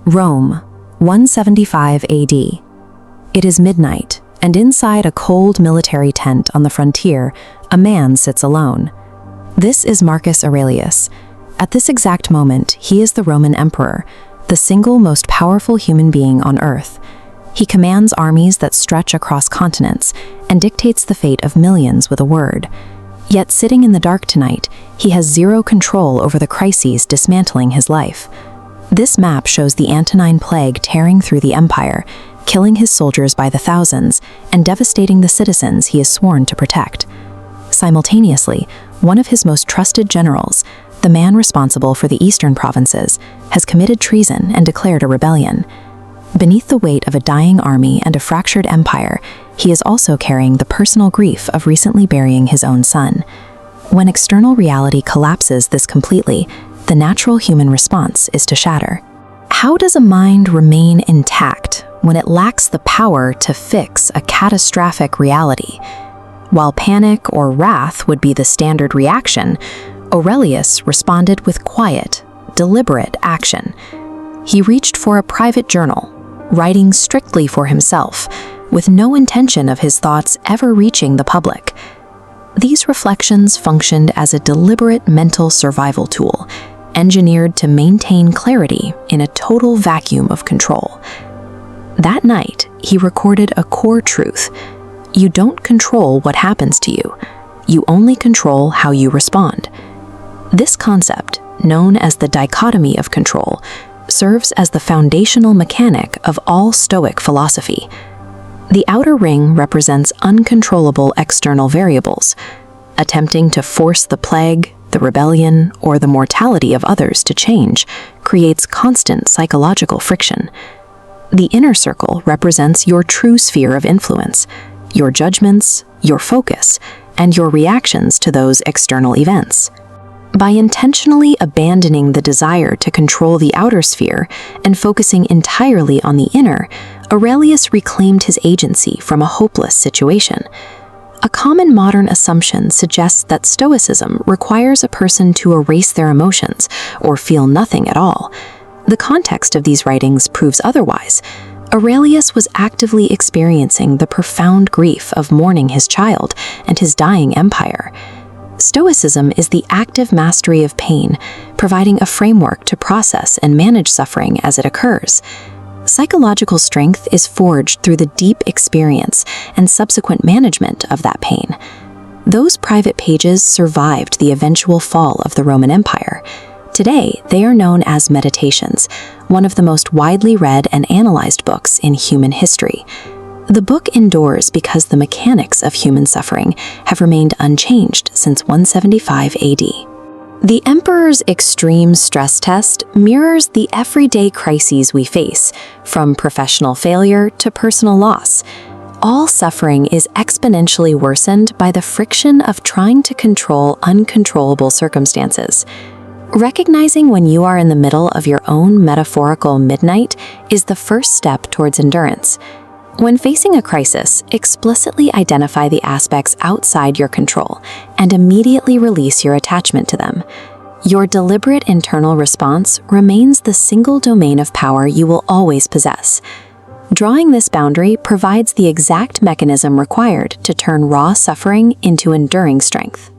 Rome, 175 AD. It is midnight, and inside a cold military tent on the frontier, a man sits alone. This is Marcus Aurelius. At this exact moment, he is the Roman Emperor, the single most powerful human being on earth. He commands armies that stretch across continents and dictates the fate of millions with a word. Yet sitting in the dark tonight, he has zero control over the crises dismantling his life. This map shows the Antonine Plague tearing through the empire, killing his soldiers by the thousands and devastating the citizens he is sworn to protect. Simultaneously, one of his most trusted generals, the man responsible for the eastern provinces, has committed treason and declared a rebellion. Beneath the weight of a dying army and a fractured empire, he is also carrying the personal grief of recently burying his own son. When external reality collapses this completely, the natural human response is to shatter. How does a mind remain intact when it lacks the power to fix a catastrophic reality? While panic or wrath would be the standard reaction, Aurelius responded with quiet, deliberate action. He reached for a private journal, writing strictly for himself, with no intention of his thoughts ever reaching the public. These reflections functioned as a deliberate mental survival tool, engineered to maintain clarity in a total vacuum of control. That night, he recorded a core truth. You don't control what happens to you. You only control how you respond. This concept, known as the dichotomy of control, serves as the foundational mechanic of all Stoic philosophy. The outer ring represents uncontrollable external variables. Attempting to force the plague, the rebellion, or the mortality of others to change creates constant psychological friction. The inner circle represents your true sphere of influence, your judgments, your focus, and your reactions to those external events. By intentionally abandoning the desire to control the outer sphere and focusing entirely on the inner, Aurelius reclaimed his agency from a hopeless situation. A common modern assumption suggests that Stoicism requires a person to erase their emotions or feel nothing at all. The context of these writings proves otherwise. Aurelius was actively experiencing the profound grief of mourning his child and his dying empire. Stoicism is the active mastery of pain, providing a framework to process and manage suffering as it occurs. Psychological strength is forged through the deep experience and subsequent management of that pain. Those private pages survived the eventual fall of the Roman Empire. Today, they are known as Meditations, one of the most widely read and analyzed books in human history. The book endures because the mechanics of human suffering have remained unchanged since 175 AD. The emperor's extreme stress test mirrors the everyday crises we face, from professional failure to personal loss. All suffering is exponentially worsened by the friction of trying to control uncontrollable circumstances. Recognizing when you are in the middle of your own metaphorical midnight is the first step towards endurance. When facing a crisis, explicitly identify the aspects outside your control and immediately release your attachment to them. Your deliberate internal response remains the single domain of power you will always possess. Drawing this boundary provides the exact mechanism required to turn raw suffering into enduring strength.